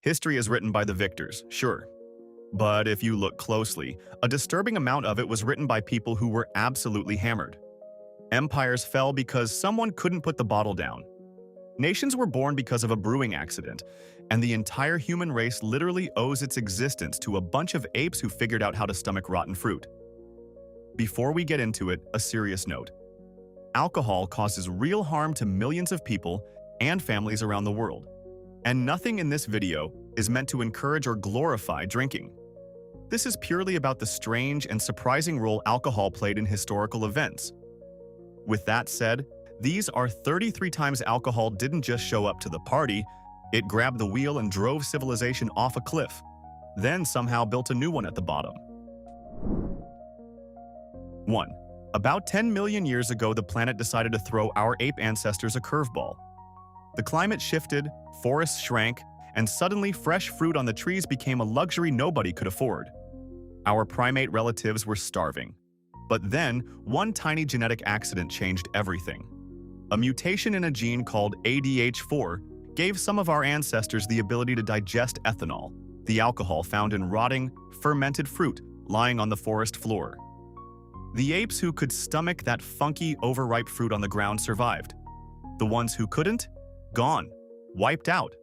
History is written by the victors, sure. But if you look closely, a disturbing amount of it was written by people who were absolutely hammered. Empires fell because someone couldn't put the bottle down. Nations were born because of a brewing accident, and the entire human race literally owes its existence to a bunch of apes who figured out how to stomach rotten fruit. Before we get into it, a serious note. Alcohol causes real harm to millions of people and families around the world. And nothing in this video is meant to encourage or glorify drinking. This is purely about the strange and surprising role alcohol played in historical events. With that said, these are 33 times alcohol didn't just show up to the party, it grabbed the wheel and drove civilization off a cliff, then somehow built a new one at the bottom. 1. About 10 million years ago, the planet decided to throw our ape ancestors a curveball. The climate shifted, forests shrank, and suddenly fresh fruit on the trees became a luxury nobody could afford. Our primate relatives were starving. But then, one tiny genetic accident changed everything. A mutation in a gene called ADH4 gave some of our ancestors the ability to digest ethanol, the alcohol found in rotting, fermented fruit lying on the forest floor. The apes who could stomach that funky, overripe fruit on the ground survived. The ones who couldn't? Gone. Wiped out.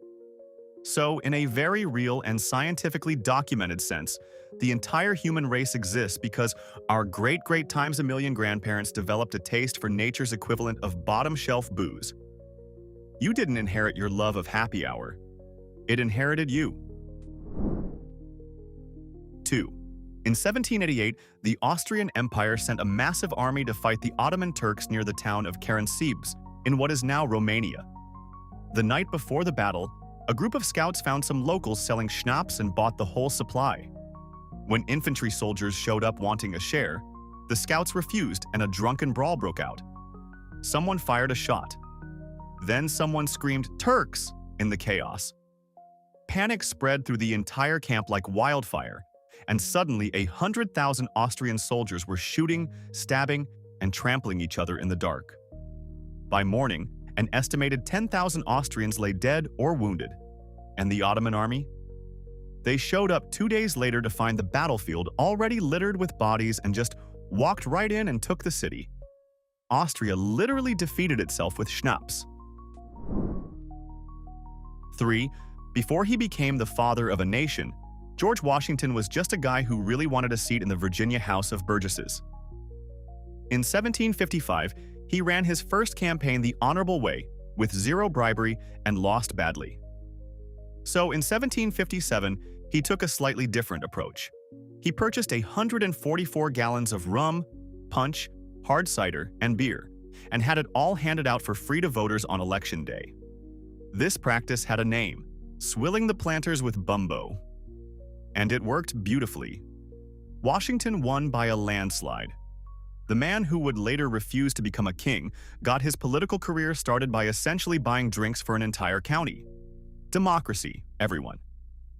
So, in a very real and scientifically documented sense, the entire human race exists because our great times a million grandparents developed a taste for nature's equivalent of bottom-shelf booze. You didn't inherit your love of happy hour. It inherited you. 2. In 1788, the Austrian Empire sent a massive army to fight the Ottoman Turks near the town of Karansebes, in what is now Romania. The night before the battle, a group of scouts found some locals selling schnapps and bought the whole supply. When infantry soldiers showed up wanting a share, the scouts refused and a drunken brawl broke out. Someone fired a shot. Then someone screamed, "Turks!" in the chaos. Panic spread through the entire camp like wildfire, and suddenly 100,000 Austrian soldiers were shooting, stabbing, and trampling each other in the dark. By morning, an estimated 10,000 Austrians lay dead or wounded. And the Ottoman army? They showed up 2 days later to find the battlefield already littered with bodies and just walked right in and took the city. Austria literally defeated itself with schnapps. 3. Before he became the father of a nation, George Washington was just a guy who really wanted a seat in the Virginia House of Burgesses. In 1755, he ran his first campaign the honorable way, with zero bribery, and lost badly. So in 1757, he took a slightly different approach. He purchased 144 gallons of rum, punch, hard cider, and beer, and had it all handed out for free to voters on election day. This practice had a name, swilling the planters with bumbo. And it worked beautifully. Washington won by a landslide. The man who would later refuse to become a king got his political career started by essentially buying drinks for an entire county. Democracy, everyone.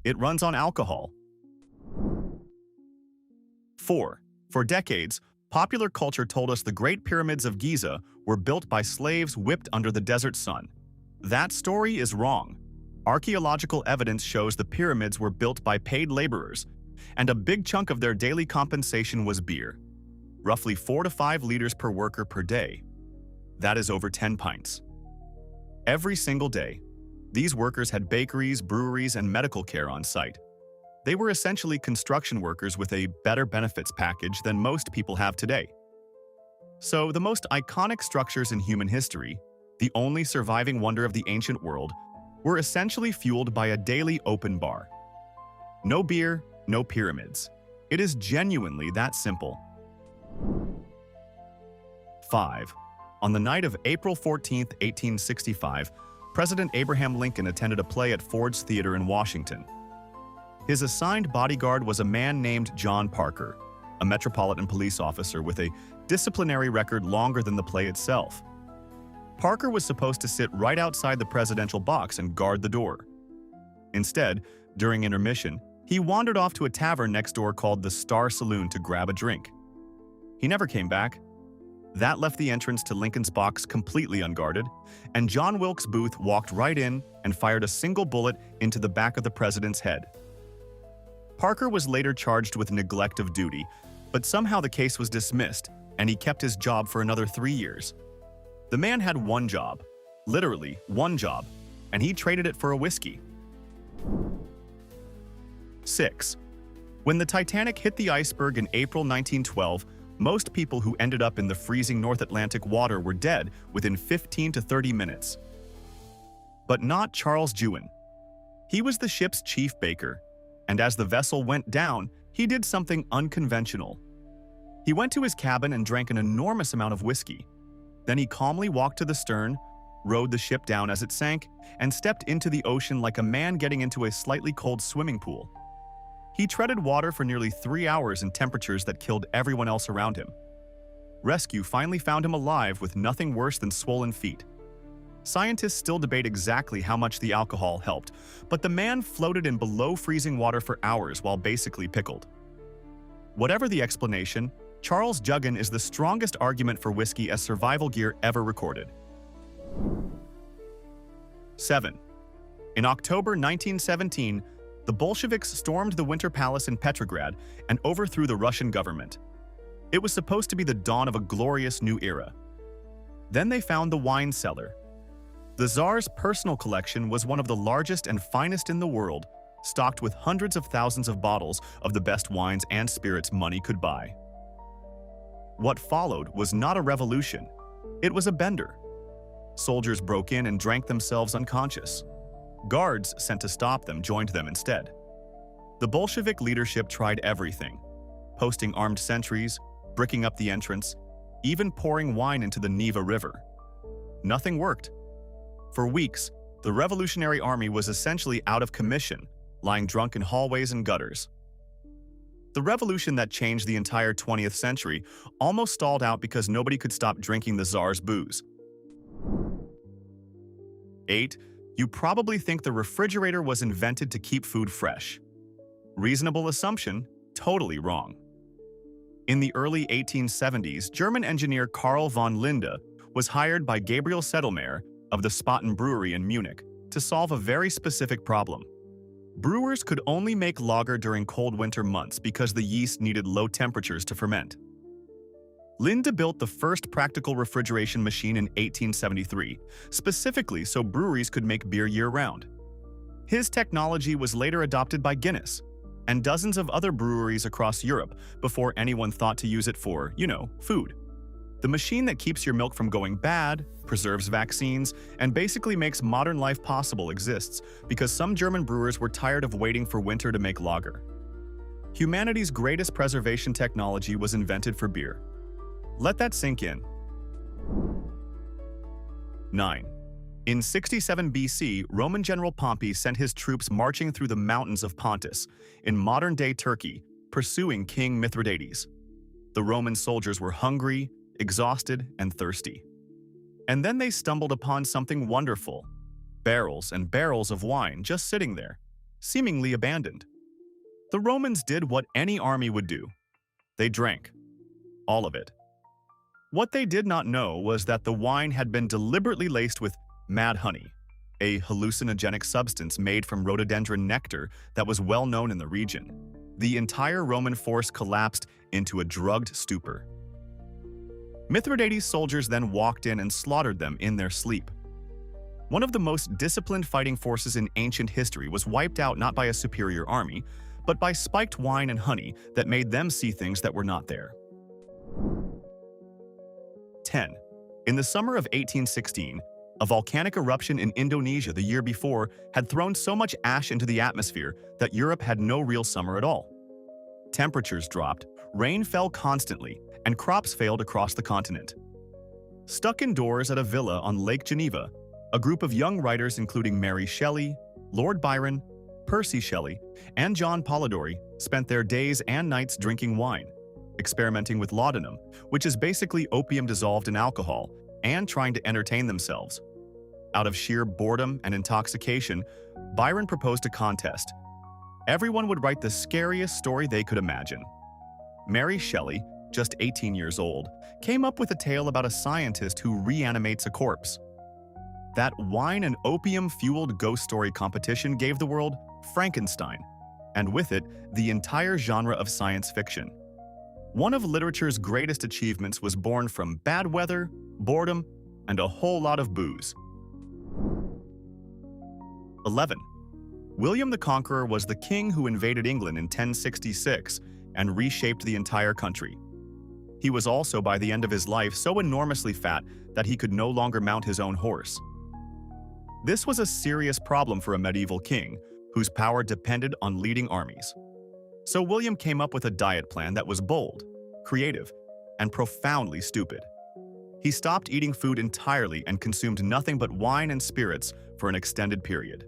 It runs on alcohol. 4. For decades, popular culture told us the Great Pyramids of Giza were built by slaves whipped under the desert sun. That story is wrong. Archaeological evidence shows the pyramids were built by paid laborers, and a big chunk of their daily compensation was beer. Roughly 4 to 5 liters per worker per day. That is over 10 pints. Every single day, these workers had bakeries, breweries, and medical care on site. They were essentially construction workers with a better benefits package than most people have today. So the most iconic structures in human history, the only surviving wonder of the ancient world, were essentially fueled by a daily open bar. No beer, no pyramids. It is genuinely that simple. 5. On the night of April 14, 1865, President Abraham Lincoln attended a play at Ford's Theater in Washington. His assigned bodyguard was a man named John Parker, a Metropolitan Police officer with a disciplinary record longer than the play itself. Parker was supposed to sit right outside the presidential box and guard the door. Instead, during intermission, he wandered off to a tavern next door called the Star Saloon to grab a drink. He never came back. That left the entrance to Lincoln's box completely unguarded, and John Wilkes Booth walked right in and fired a single bullet into the back of the president's head. Parker was later charged with neglect of duty, but somehow the case was dismissed, and he kept his job for another 3 years. The man had one job, literally one job, and he traded it for a whiskey. 6. When the Titanic hit the iceberg in April 1912, most people who ended up in the freezing North Atlantic water were dead within 15 to 30 minutes. But not Charles Joughin. He was the ship's chief baker, and as the vessel went down, he did something unconventional. He went to his cabin and drank an enormous amount of whiskey. Then he calmly walked to the stern, rowed the ship down as it sank, and stepped into the ocean like a man getting into a slightly cold swimming pool. He treaded water for nearly 3 hours in temperatures that killed everyone else around him. Rescue finally found him alive with nothing worse than swollen feet. Scientists still debate exactly how much the alcohol helped, but the man floated in below freezing water for hours while basically pickled. Whatever the explanation, Charles Joughin is the strongest argument for whiskey as survival gear ever recorded. 7. In October 1917, the Bolsheviks stormed the Winter Palace in Petrograd and overthrew the Russian government. It was supposed to be the dawn of a glorious new era. Then they found the wine cellar. The Tsar's personal collection was one of the largest and finest in the world, stocked with hundreds of thousands of bottles of the best wines and spirits money could buy. What followed was not a revolution, it was a bender. Soldiers broke in and drank themselves unconscious. Guards sent to stop them joined them instead. The Bolshevik leadership tried everything, posting armed sentries, bricking up the entrance, even pouring wine into the Neva River. Nothing worked. For weeks, the Revolutionary Army was essentially out of commission, lying drunk in hallways and gutters. The revolution that changed the entire 20th century almost stalled out because nobody could stop drinking the Tsar's booze. 8. You probably think the refrigerator was invented to keep food fresh. Reasonable assumption, totally wrong. In the early 1870s, German engineer Carl von Linde was hired by Gabriel Sedlmayr of the Spaten brewery in Munich to solve a very specific problem. Brewers could only make lager during cold winter months because the yeast needed low temperatures to ferment. Linde built the first practical refrigeration machine in 1873, specifically so breweries could make beer year-round. His technology was later adopted by Guinness and dozens of other breweries across Europe before anyone thought to use it for, food. The machine that keeps your milk from going bad, preserves vaccines, and basically makes modern life possible exists because some German brewers were tired of waiting for winter to make lager. Humanity's greatest preservation technology was invented for beer. Let that sink in. 9. In 67 BC, Roman General Pompey sent his troops marching through the mountains of Pontus, in modern-day Turkey, pursuing King Mithridates. The Roman soldiers were hungry, exhausted, and thirsty. And then they stumbled upon something wonderful. Barrels and barrels of wine just sitting there, seemingly abandoned. The Romans did what any army would do. They drank. All of it. What they did not know was that the wine had been deliberately laced with mad honey, a hallucinogenic substance made from rhododendron nectar that was well known in the region. The entire Roman force collapsed into a drugged stupor. Mithridates' soldiers then walked in and slaughtered them in their sleep. One of the most disciplined fighting forces in ancient history was wiped out not by a superior army, but by spiked wine and honey that made them see things that were not there. 10. In the summer of 1816, a volcanic eruption in Indonesia the year before had thrown so much ash into the atmosphere that Europe had no real summer at all. Temperatures dropped, rain fell constantly, and crops failed across the continent. Stuck indoors at a villa on Lake Geneva, a group of young writers including Mary Shelley, Lord Byron, Percy Shelley, and John Polidori spent their days and nights drinking wine, experimenting with laudanum, which is basically opium dissolved in alcohol, and trying to entertain themselves. Out of sheer boredom and intoxication, Byron proposed a contest. Everyone would write the scariest story they could imagine. Mary Shelley, just 18 years old, came up with a tale about a scientist who reanimates a corpse. That wine and opium-fueled ghost story competition gave the world Frankenstein, and with it, the entire genre of science fiction. One of literature's greatest achievements was born from bad weather, boredom, and a whole lot of booze. 11. William the Conqueror was the king who invaded England in 1066 and reshaped the entire country. He was also, by the end of his life, so enormously fat that he could no longer mount his own horse. This was a serious problem for a medieval king, whose power depended on leading armies. So William came up with a diet plan that was bold, creative, and profoundly stupid. He stopped eating food entirely and consumed nothing but wine and spirits for an extended period.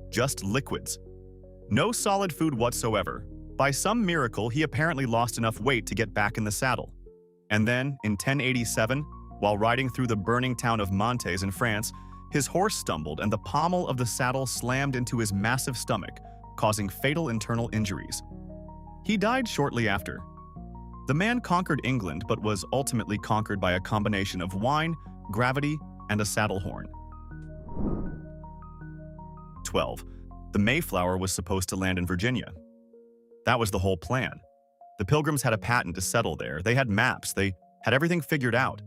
Just liquids. No solid food whatsoever. By some miracle, he apparently lost enough weight to get back in the saddle. And then, in 1087, while riding through the burning town of Mantes in France, his horse stumbled and the pommel of the saddle slammed into his massive stomach, causing fatal internal injuries. He died shortly after. The man conquered England but was ultimately conquered by a combination of wine, gravity, and a saddle horn. 12. The Mayflower was supposed to land in Virginia. That was the whole plan. The Pilgrims had a patent to settle there, they had maps, they had everything figured out.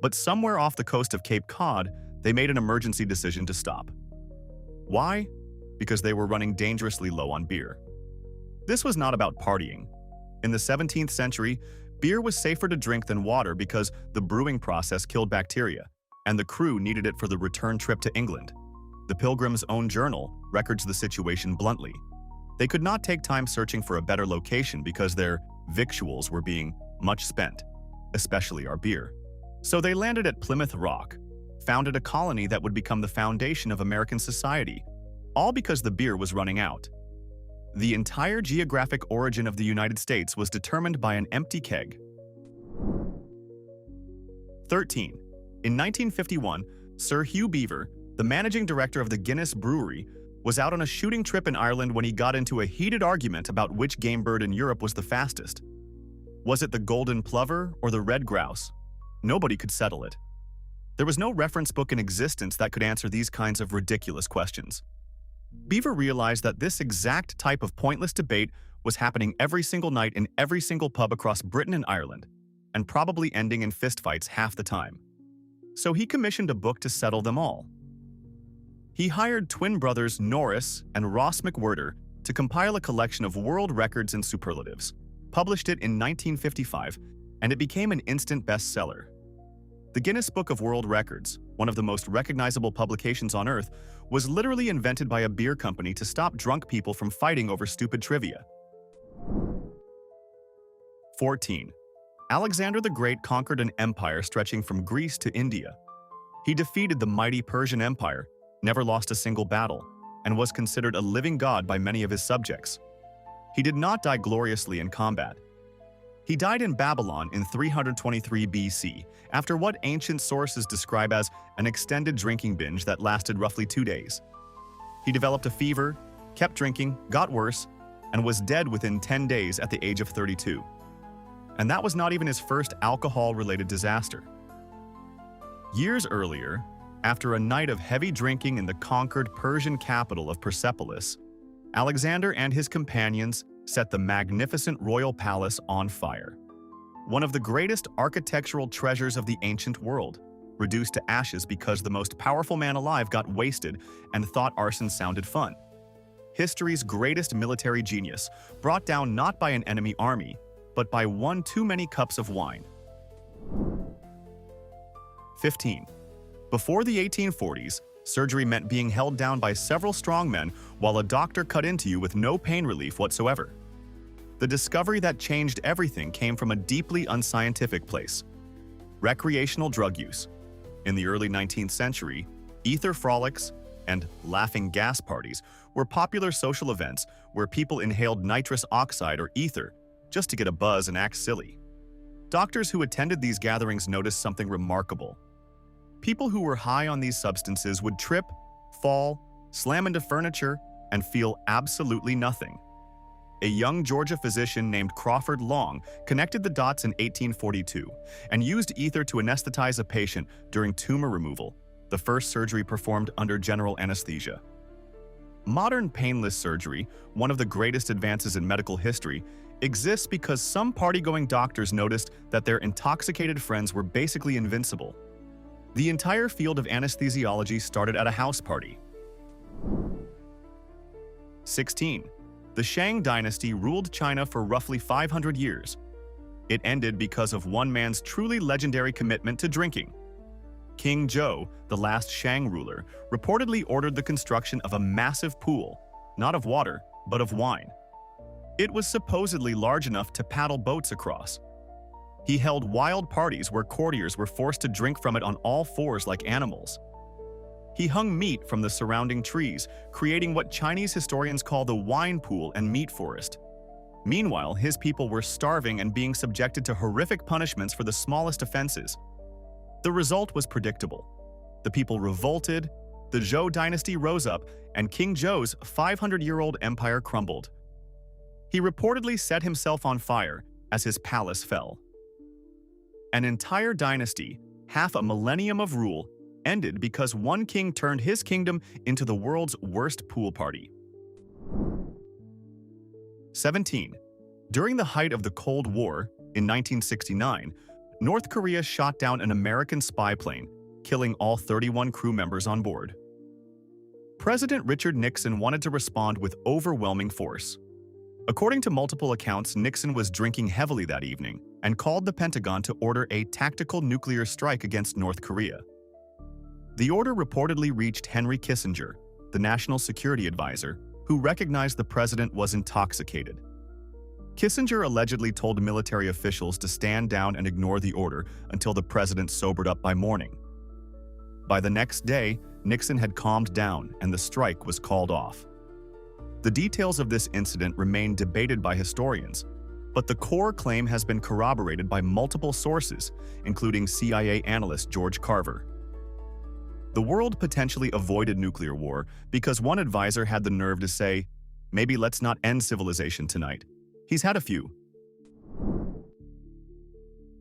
But somewhere off the coast of Cape Cod, they made an emergency decision to stop. Why? Because they were running dangerously low on beer. This was not about partying. In the 17th century, beer was safer to drink than water because the brewing process killed bacteria, and the crew needed it for the return trip to England. The Pilgrims' own journal records the situation bluntly. They could not take time searching for a better location because their victuals were being much spent, especially our beer. So they landed at Plymouth Rock, founded a colony that would become the foundation of American society, all because the beer was running out. The entire geographic origin of the United States was determined by an empty keg. 13. In 1951, Sir Hugh Beaver, the managing director of the Guinness brewery, was out on a shooting trip in Ireland when he got into a heated argument about which game bird in Europe was the fastest. Was it the golden plover or the red grouse? Nobody could settle it. There was no reference book in existence that could answer these kinds of ridiculous questions. Beaver realized that this exact type of pointless debate was happening every single night in every single pub across Britain and Ireland, and probably ending in fistfights half the time. So he commissioned a book to settle them all. He hired twin brothers Norris and Ross McWhirter to compile a collection of world records and superlatives, published it in 1955, and it became an instant bestseller. The Guinness Book of World Records, one of the most recognizable publications on Earth, was literally invented by a beer company to stop drunk people from fighting over stupid trivia. 14. Alexander the Great conquered an empire stretching from Greece to India. He defeated the mighty Persian Empire, never lost a single battle, and was considered a living god by many of his subjects. He did not die gloriously in combat. He died in Babylon in 323 BC, after what ancient sources describe as an extended drinking binge that lasted roughly 2 days. He developed a fever, kept drinking, got worse, and was dead within 10 days at the age of 32. And that was not even his first alcohol-related disaster. Years earlier, after a night of heavy drinking in the conquered Persian capital of Persepolis, Alexander and his companions set the magnificent royal palace on fire. One of the greatest architectural treasures of the ancient world, reduced to ashes because the most powerful man alive got wasted and thought arson sounded fun. History's greatest military genius, brought down not by an enemy army, but by one too many cups of wine. 15. Before the 1840s, surgery meant being held down by several strong men while a doctor cut into you with no pain relief whatsoever. The discovery that changed everything came from a deeply unscientific place: recreational drug use. In the early 19th century, ether frolics and laughing gas parties were popular social events where people inhaled nitrous oxide or ether just to get a buzz and act silly. Doctors who attended these gatherings noticed something remarkable. People who were high on these substances would trip, fall, slam into furniture, and feel absolutely nothing. a young Georgia physician named Crawford Long connected the dots in 1842 and used ether to anesthetize a patient during tumor removal, the first surgery performed under general anesthesia. Modern painless surgery, one of the greatest advances in medical history, exists because some party-going doctors noticed that their intoxicated friends were basically invincible. The entire field of anesthesiology started at a house party. 16. The Shang dynasty ruled China for roughly 500 years. It ended because of one man's truly legendary commitment to drinking. King Zhou, the last Shang ruler, reportedly ordered the construction of a massive pool, not of water, but of wine. It was supposedly large enough to paddle boats across. He held wild parties where courtiers were forced to drink from it on all fours like animals. He hung meat from the surrounding trees, creating what Chinese historians call the wine pool and meat forest. Meanwhile, his people were starving and being subjected to horrific punishments for the smallest offenses. The result was predictable. The people revolted, the Zhou dynasty rose up, and King Zhou's 500-year-old empire crumbled. He reportedly set himself on fire as his palace fell. An entire dynasty, half a millennium of rule, ended because one king turned his kingdom into the world's worst pool party. 17. During the height of the Cold War, in 1969, North Korea shot down an American spy plane, killing all 31 crew members on board. President Richard Nixon wanted to respond with overwhelming force. According to multiple accounts, Nixon was drinking heavily that evening and called the Pentagon to order a tactical nuclear strike against North Korea. The order reportedly reached Henry Kissinger, the national security advisor, who recognized the president was intoxicated. Kissinger allegedly told military officials to stand down and ignore the order until the president sobered up by morning. By the next day, Nixon had calmed down and the strike was called off. The details of this incident remain debated by historians, but the core claim has been corroborated by multiple sources, including CIA analyst George Carver. The world potentially avoided nuclear war because one advisor had the nerve to say, "Maybe let's not end civilization tonight." He's had a few.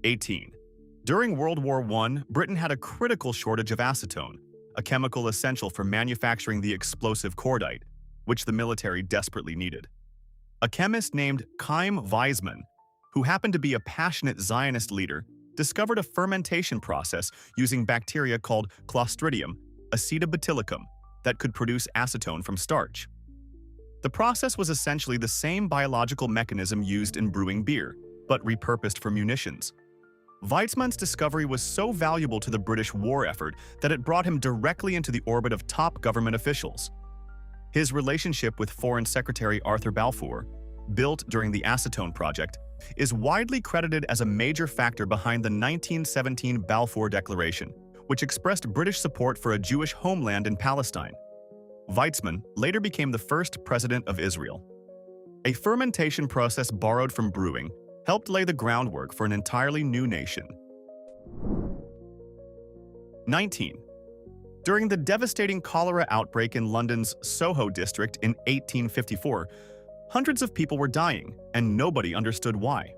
18. During World War I, Britain had a critical shortage of acetone, a chemical essential for manufacturing the explosive cordite, which the military desperately needed. A chemist named Chaim Weizmann, who happened to be a passionate Zionist leader, discovered a fermentation process using bacteria called Clostridium acetobacillicum that could produce acetone from starch. The process was essentially the same biological mechanism used in brewing beer, but repurposed for munitions. Weizmann's discovery was so valuable to the British war effort that it brought him directly into the orbit of top government officials. His relationship with Foreign Secretary Arthur Balfour, built during the acetone project, is widely credited as a major factor behind the 1917 Balfour Declaration, which expressed British support for a Jewish homeland in Palestine. Weizmann later became the first president of Israel. A fermentation process borrowed from brewing helped lay the groundwork for an entirely new nation. 19. During the devastating cholera outbreak in London's Soho district in 1854, hundreds of people were dying, and nobody understood why.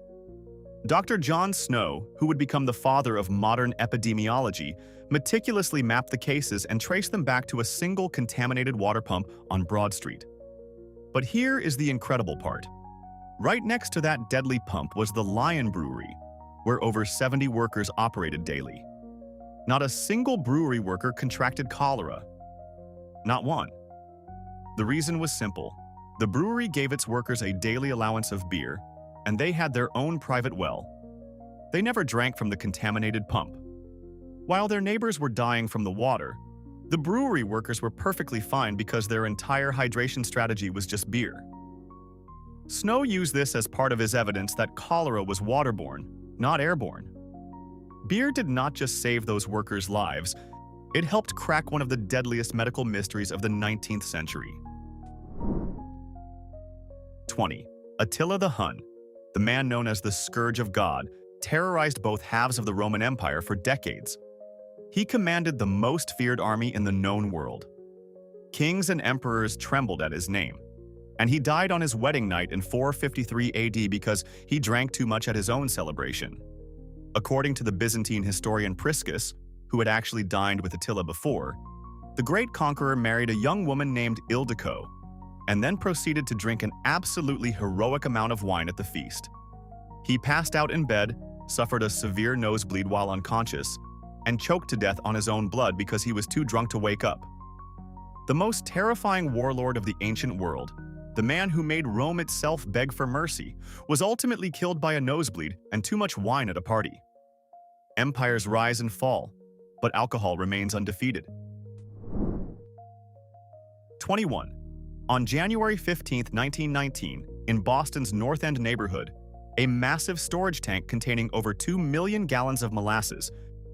Dr. John Snow, who would become the father of modern epidemiology, meticulously mapped the cases and traced them back to a single contaminated water pump on Broad Street. But here is the incredible part. Right next to that deadly pump was the Lion Brewery, where over 70 workers operated daily. Not a single brewery worker contracted cholera. Not one. The reason was simple. The brewery gave its workers a daily allowance of beer, and they had their own private well. They never drank from the contaminated pump. While their neighbors were dying from the water, the brewery workers were perfectly fine because their entire hydration strategy was just beer. Snow used this as part of his evidence that cholera was waterborne, not airborne. Beer did not just save those workers' lives, it helped crack one of the deadliest medical mysteries of the 19th century. 20. Attila the Hun, the man known as the Scourge of God, terrorized both halves of the Roman Empire for decades. He commanded the most feared army in the known world. Kings and emperors trembled at his name. and he died on his wedding night in 453 AD because he drank too much at his own celebration. According to the Byzantine historian Priscus, who had actually dined with Attila before, the great conqueror married a young woman named Ildiko, and then proceeded to drink an absolutely heroic amount of wine at the feast. He passed out in bed, suffered a severe nosebleed while unconscious, and choked to death on his own blood because he was too drunk to wake up. The most terrifying warlord of the ancient world, the man who made Rome itself beg for mercy, was ultimately killed by a nosebleed and too much wine at a party. Empires rise and fall, but alcohol remains undefeated. 21. On January 15, 1919, in Boston's North End neighborhood, a massive storage tank containing over 2 million gallons of molasses,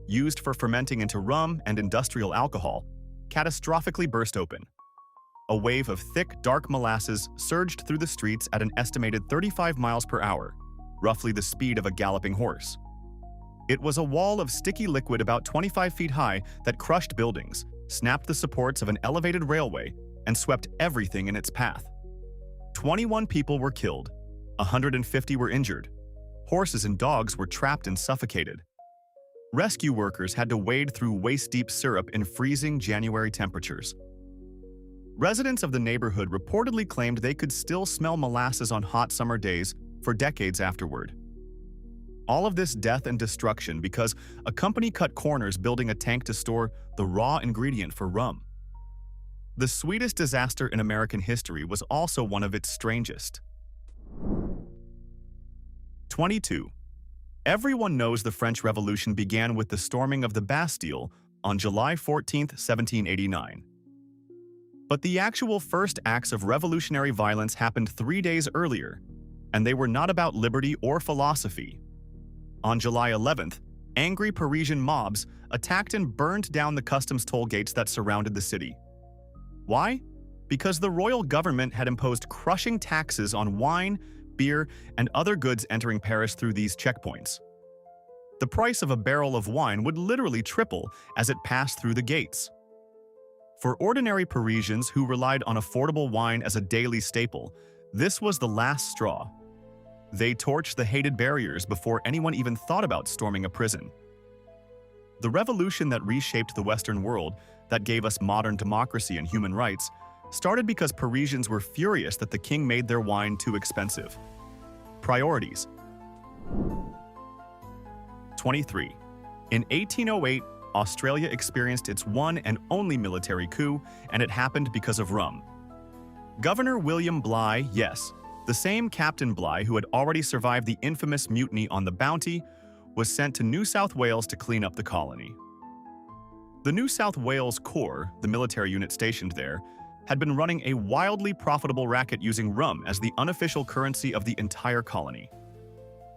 used for fermenting into rum and industrial alcohol, catastrophically burst open. A wave of thick, dark molasses surged through the streets at an estimated 35 miles per hour, roughly the speed of a galloping horse. It was a wall of sticky liquid about 25 feet high that crushed buildings, snapped the supports of an elevated railway, and swept everything in its path. 21 people were killed, 150 were injured. Horses and dogs were trapped and suffocated. Rescue workers had to wade through waist-deep syrup in freezing January temperatures. Residents of the neighborhood reportedly claimed they could still smell molasses on hot summer days for decades afterward. All of this death and destruction because a company cut corners building a tank to store the raw ingredient for rum. The sweetest disaster in American history was also one of its strangest. 22. Everyone knows the French Revolution began with the storming of the Bastille on July 14, 1789. But the actual first acts of revolutionary violence happened 3 days earlier, and they were not about liberty or philosophy. On July 11th, angry Parisian mobs attacked and burned down the customs toll gates that surrounded the city. Why? Because the royal government had imposed crushing taxes on wine, beer, and other goods entering Paris through these checkpoints. The price of a barrel of wine would literally triple as it passed through the gates. For ordinary Parisians who relied on affordable wine as a daily staple, this was the last straw. They torched the hated barriers before anyone even thought about storming a prison. The revolution that reshaped the Western world, that gave us modern democracy and human rights, started because Parisians were furious that the king made their wine too expensive. Priorities. 23. In 1808, Australia experienced its one and only military coup, and it happened because of rum. Governor William Bligh, yes, the same Captain Bligh who had already survived the infamous mutiny on the Bounty, was sent to New South Wales to clean up the colony. The New South Wales Corps, the military unit stationed there, had been running a wildly profitable racket using rum as the unofficial currency of the entire colony.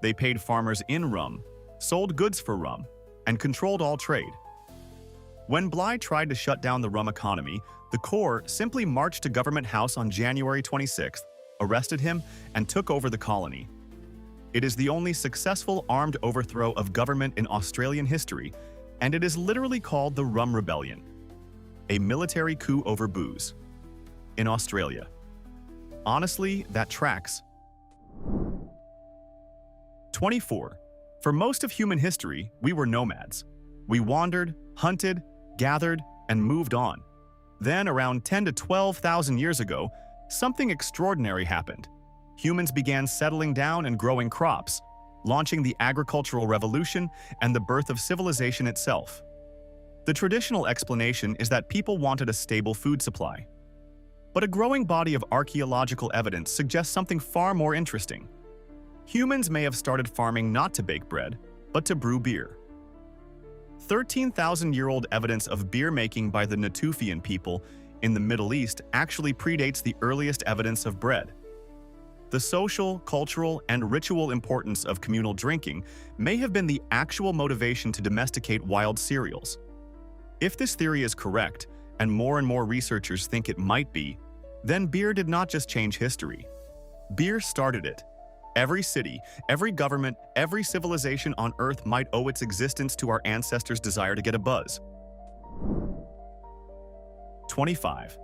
They paid farmers in rum, sold goods for rum, and controlled all trade. When Bligh tried to shut down the rum economy, the Corps simply marched to Government House on January 26th, arrested him, and took over the colony. It is the only successful armed overthrow of government in Australian history, and it is literally called the Rum Rebellion, a military coup over booze. In Australia. Honestly, that tracks. 24. For most of human history, we were nomads. We wandered, hunted, gathered, and moved on. Then, around 10 to 12,000 years ago, something extraordinary happened. Humans began settling down and growing crops, launching the agricultural revolution and the birth of civilization itself. The traditional explanation is that people wanted a stable food supply. But a growing body of archaeological evidence suggests something far more interesting. Humans may have started farming not to bake bread, but to brew beer. 13,000-year-old evidence of beer making by the Natufian people in the Middle East actually predates the earliest evidence of bread. The social, cultural, and ritual importance of communal drinking may have been the actual motivation to domesticate wild cereals. If this theory is correct, and more researchers think it might be, then beer did not just change history. Beer started it. Every city, every government, every civilization on Earth might owe its existence to our ancestors' desire to get a buzz. 25.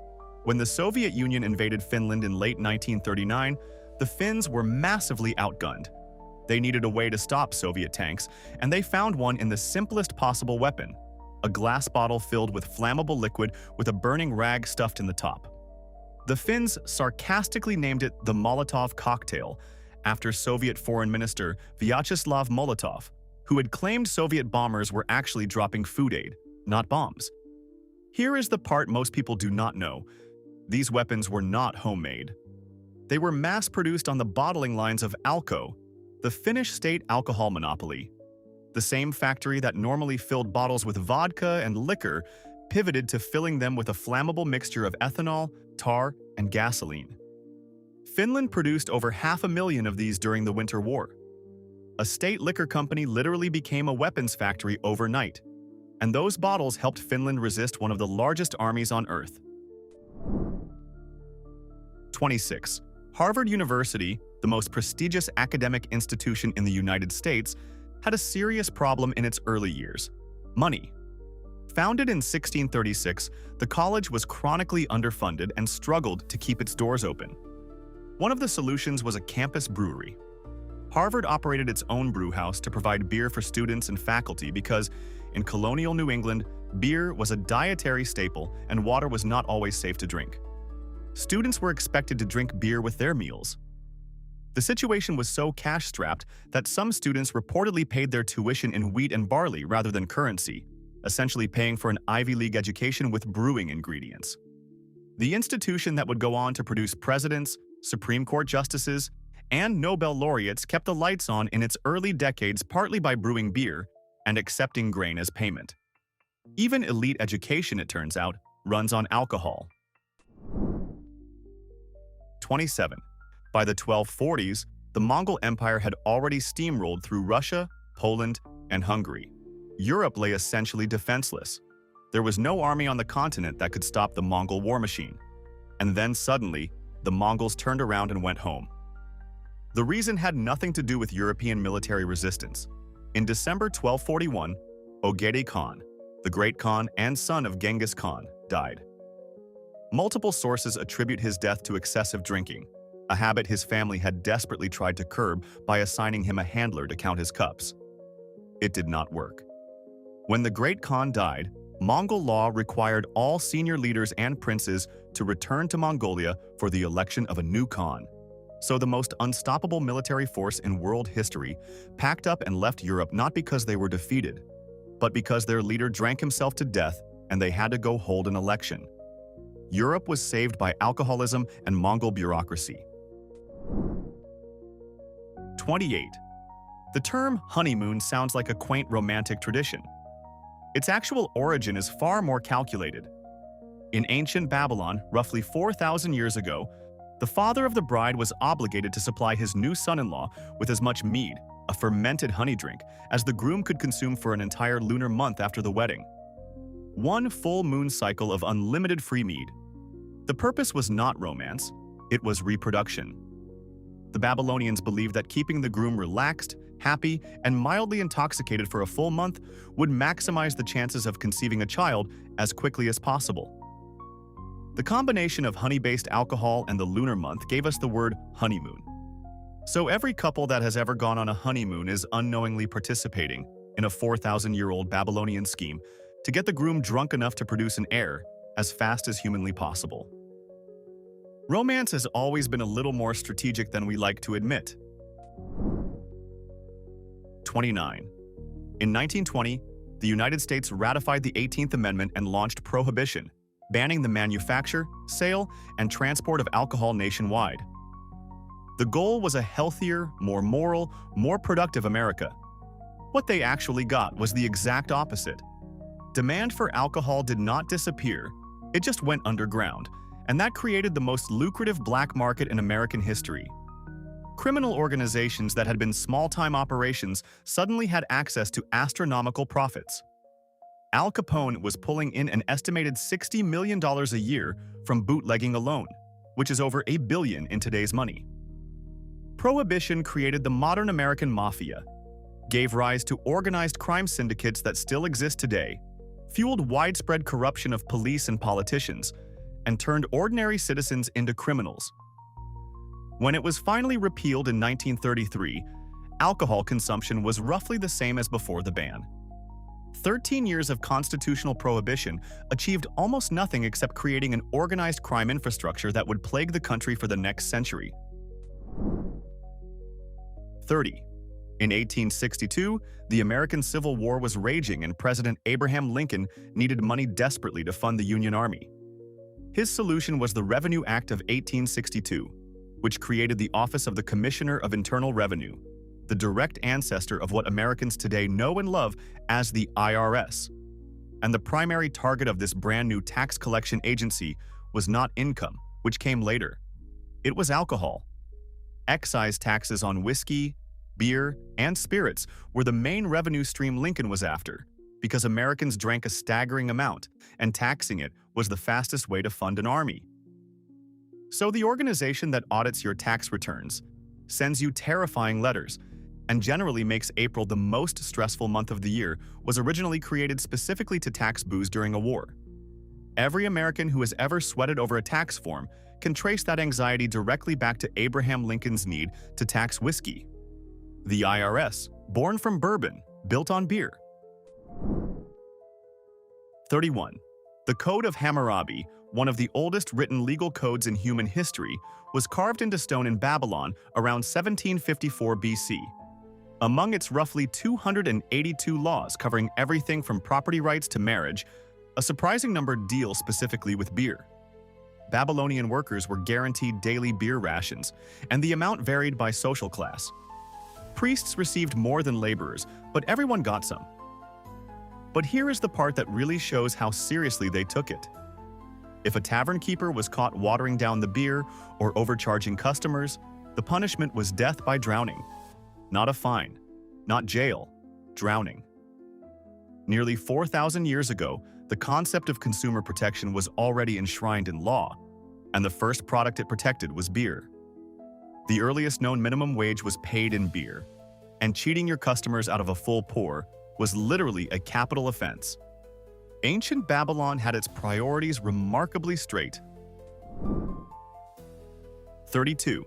When the Soviet Union invaded Finland in late 1939, the Finns were massively outgunned. They needed a way to stop Soviet tanks, and they found one in the simplest possible weapon, a glass bottle filled with flammable liquid with a burning rag stuffed in the top. The Finns sarcastically named it the Molotov cocktail, after Soviet Foreign Minister Vyacheslav Molotov, who had claimed Soviet bombers were actually dropping food aid, not bombs. Here is the part most people do not know. These weapons were not homemade. They were mass-produced on the bottling lines of Alko, the Finnish state alcohol monopoly. The same factory that normally filled bottles with vodka and liquor pivoted to filling them with a flammable mixture of ethanol, tar, and gasoline. Finland produced over 500,000 of these during the Winter War. A state liquor company literally became a weapons factory overnight, and those bottles helped Finland resist one of the largest armies on Earth. 26. Harvard University, the most prestigious academic institution in the United States, had a serious problem in its early years: money. Founded in 1636, the college was chronically underfunded and struggled to keep its doors open. One of the solutions was a campus brewery. Harvard operated its own brew house to provide beer for students and faculty because, in colonial New England, beer was a dietary staple and water was not always safe to drink. Students were expected to drink beer with their meals. The situation was so cash-strapped that some students reportedly paid their tuition in wheat and barley rather than currency, essentially paying for an Ivy League education with brewing ingredients. The institution that would go on to produce presidents, Supreme Court justices, and Nobel laureates kept the lights on in its early decades partly by brewing beer and accepting grain as payment. Even elite education, it turns out, runs on alcohol. 27. By the 1240s, the Mongol Empire had already steamrolled through Russia, Poland, and Hungary. Europe lay essentially defenseless. There was no army on the continent that could stop the Mongol war machine. And then suddenly, the Mongols turned around and went home. The reason had nothing to do with European military resistance. In December 1241, Ogedei Khan, the Great Khan and son of Genghis Khan, died. Multiple sources attribute his death to excessive drinking, a habit his family had desperately tried to curb by assigning him a handler to count his cups. It did not work. When the Great Khan died, Mongol law required all senior leaders and princes to return to Mongolia for the election of a new Khan. So the most unstoppable military force in world history packed up and left Europe not because they were defeated, but because their leader drank himself to death and they had to go hold an election. Europe was saved by alcoholism and Mongol bureaucracy. 28. The term honeymoon sounds like a quaint romantic tradition. Its actual origin is far more calculated. In ancient Babylon, roughly 4,000 years ago, the father of the bride was obligated to supply his new son-in-law with as much mead, a fermented honey drink, as the groom could consume for an entire lunar month after the wedding. One full moon cycle of unlimited free mead. The purpose was not romance, it was reproduction. The Babylonians believed that keeping the groom relaxed, happy, and mildly intoxicated for a full month would maximize the chances of conceiving a child as quickly as possible. The combination of honey-based alcohol and the lunar month gave us the word honeymoon. So every couple that has ever gone on a honeymoon is unknowingly participating in a 4,000-year-old Babylonian scheme to get the groom drunk enough to produce an heir as fast as humanly possible. Romance has always been a little more strategic than we like to admit. 29. In 1920, the United States ratified the 18th Amendment and launched Prohibition, banning the manufacture, sale, and transport of alcohol nationwide. The goal was a healthier, more moral, more productive America. What they actually got was the exact opposite. Demand for alcohol did not disappear, it just went underground, and that created the most lucrative black market in American history. Criminal organizations that had been small-time operations suddenly had access to astronomical profits. Al Capone was pulling in an estimated $60 million a year from bootlegging alone, which is over $1 billion in today's money. Prohibition created the modern American mafia, gave rise to organized crime syndicates that still exist today, fueled widespread corruption of police and politicians, and turned ordinary citizens into criminals. When it was finally repealed in 1933, alcohol consumption was roughly the same as before the ban. 13 years of constitutional prohibition achieved almost nothing except creating an organized crime infrastructure that would plague the country for the next century. 30. In 1862, the American Civil War was raging and President Abraham Lincoln needed money desperately to fund the Union Army. His solution was the Revenue Act of 1862, which created the Office of the Commissioner of Internal Revenue, the direct ancestor of what Americans today know and love as the IRS. And the primary target of this brand new tax collection agency was not income, which came later. It was alcohol. Excise taxes on whiskey, beer, and spirits were the main revenue stream Lincoln was after, because Americans drank a staggering amount, and taxing it was the fastest way to fund an army. So the organization that audits your tax returns sends you terrifying letters and generally makes April the most stressful month of the year was originally created specifically to tax booze during a war. Every American who has ever sweated over a tax form can trace that anxiety directly back to Abraham Lincoln's need to tax whiskey. The IRS, born from bourbon, built on beer. 31. The Code of Hammurabi, one of the oldest written legal codes in human history, was carved into stone in Babylon around 1754 BC. Among its roughly 282 laws covering everything from property rights to marriage, a surprising number deal specifically with beer. Babylonian workers were guaranteed daily beer rations, and the amount varied by social class. Priests received more than laborers, but everyone got some. But here is the part that really shows how seriously they took it. If a tavern keeper was caught watering down the beer or overcharging customers, the punishment was death by drowning. Not a fine, not jail, drowning. Nearly 4,000 years ago, the concept of consumer protection was already enshrined in law, and the first product it protected was beer. The earliest known minimum wage was paid in beer, and cheating your customers out of a full pour was literally a capital offense. Ancient Babylon had its priorities remarkably straight. 32.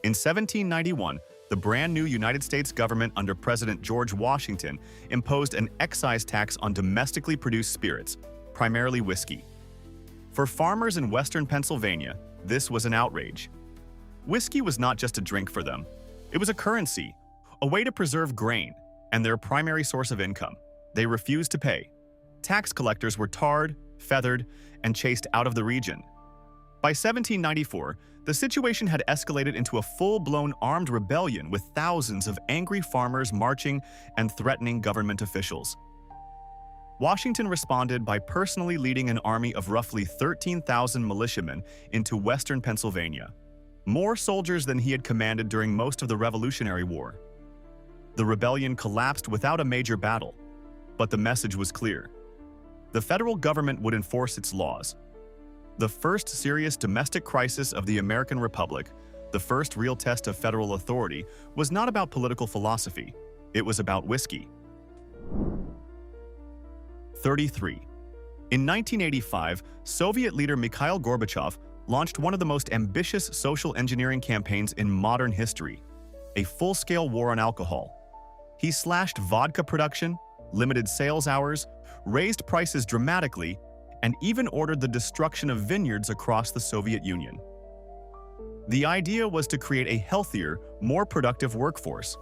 In 1791, the brand new United States government under President George Washington imposed an excise tax on domestically produced spirits, primarily whiskey. For farmers in western Pennsylvania, this was an outrage. Whiskey was not just a drink for them. It was a currency, a way to preserve grain, and their primary source of income. They refused to pay. Tax collectors were tarred, feathered, and chased out of the region. By 1794, the situation had escalated into a full-blown armed rebellion with thousands of angry farmers marching and threatening government officials. Washington responded by personally leading an army of roughly 13,000 militiamen into western Pennsylvania, more soldiers than he had commanded during most of the Revolutionary War. The rebellion collapsed without a major battle, but the message was clear. The federal government would enforce its laws. The first serious domestic crisis of the American Republic, the first real test of federal authority, was not about political philosophy. It was about whiskey. 33. In 1985, Soviet leader Mikhail Gorbachev launched one of the most ambitious social engineering campaigns in modern history, a full-scale war on alcohol. He slashed vodka production, limited sales hours, raised prices dramatically, and even ordered the destruction of vineyards across the Soviet Union. The idea was to create a healthier, more productive workforce.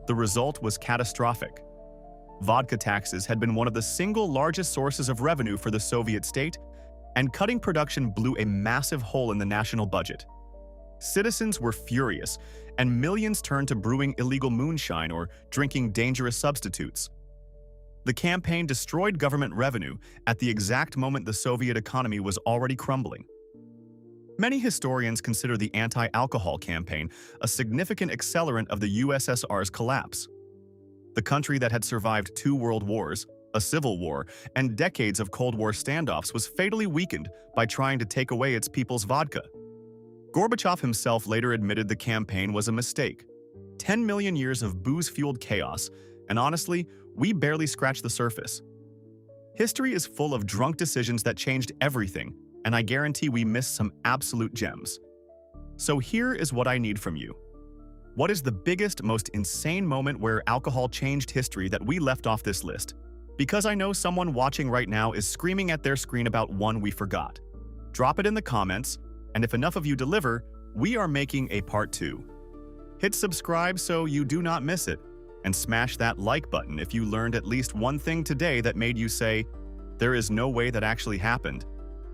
The result was catastrophic. Vodka taxes had been one of the single largest sources of revenue for the Soviet state, and cutting production blew a massive hole in the national budget. Citizens were furious, and millions turned to brewing illegal moonshine or drinking dangerous substitutes. The campaign destroyed government revenue at the exact moment the Soviet economy was already crumbling. Many historians consider the anti-alcohol campaign a significant accelerant of the USSR's collapse. The country that had survived 2 world wars, a civil war, and decades of Cold War standoffs was fatally weakened by trying to take away its people's vodka. Gorbachev himself later admitted the campaign was a mistake. 10 million years of booze-fueled chaos, and honestly, we barely scratched the surface. History is full of drunk decisions that changed everything, and I guarantee we missed some absolute gems. So here is what I need from you. What is the biggest, most insane moment where alcohol changed history that we left off this list? Because I know someone watching right now is screaming at their screen about one we forgot. Drop it in the comments, and if enough of you deliver, we are making a part 2. Hit subscribe so you do not miss it, and smash that like button if you learned at least one thing today that made you say, "There is no way that actually happened."